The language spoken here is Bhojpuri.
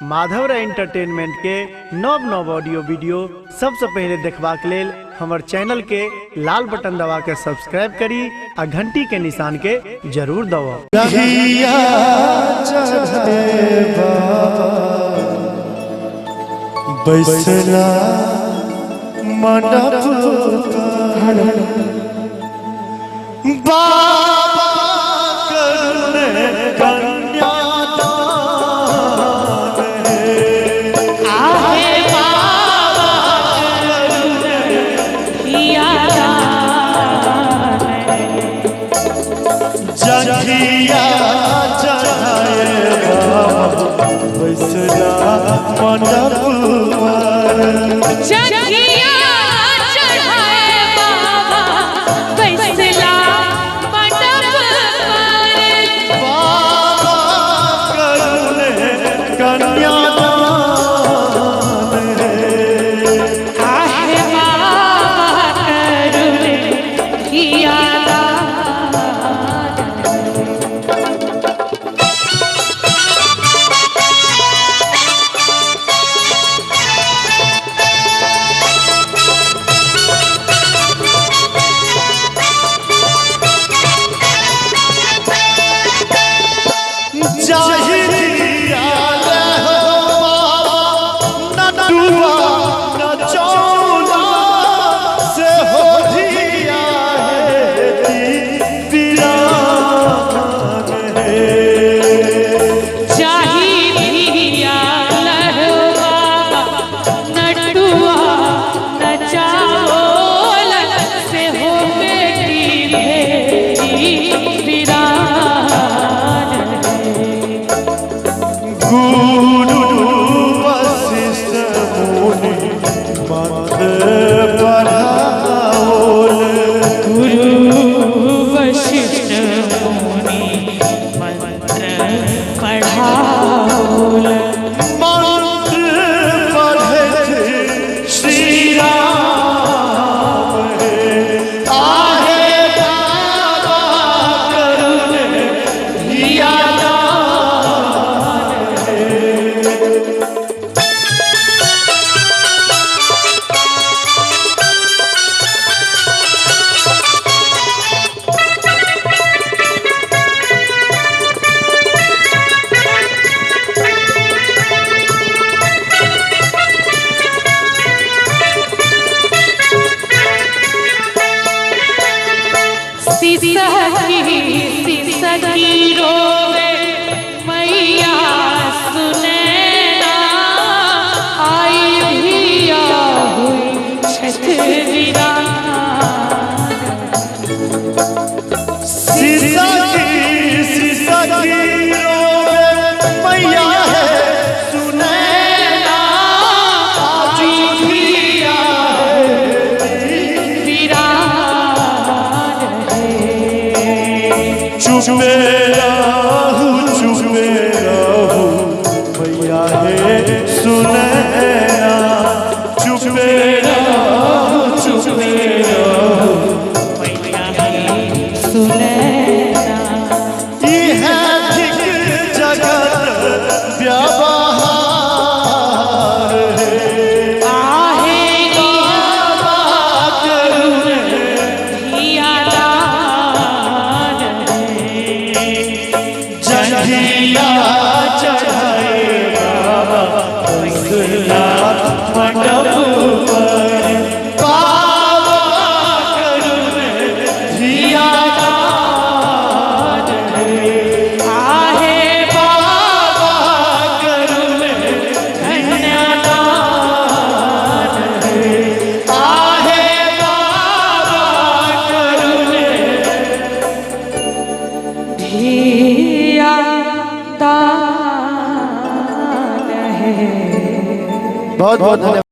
माधव एंटरटेनमेंट के नव नव ऑडियो वीडियो सबसे पहले देखबाक लेल हमर चैनल के लाल बटन दबा के सब्सक्राइब करी आ घंटी के निशान के जरूर दबाओ। बैसला मंडप बाबा करुणे कन्यादान आहे बाबा करुणे कियादान जखिया चढ़ाए बाबा बैसला मंडप जखिया चढ़ाए बाबा बैसला मंडप बाबा करुणे कन्यादान आहे बाबा करुणे कियादान सिसकी रोवे मैया सुने ना आई हिया हुई छठ सिसकी रोवे मैया है सुने ना आई हिया चुपे रहू मैया है सुने ना चुपे रहू मैया सुने ना इहे ठीक जगत व्यवहार आहे बाबा करुणे कियादान जखिया चढ़ाए बाबा बैसला मंडप पर बाबा करुणे कियादान आहे बाबा करुणे कन्यादान आहे बाबा करुणे कियादान है। बहुत बहुत धन्यवाद।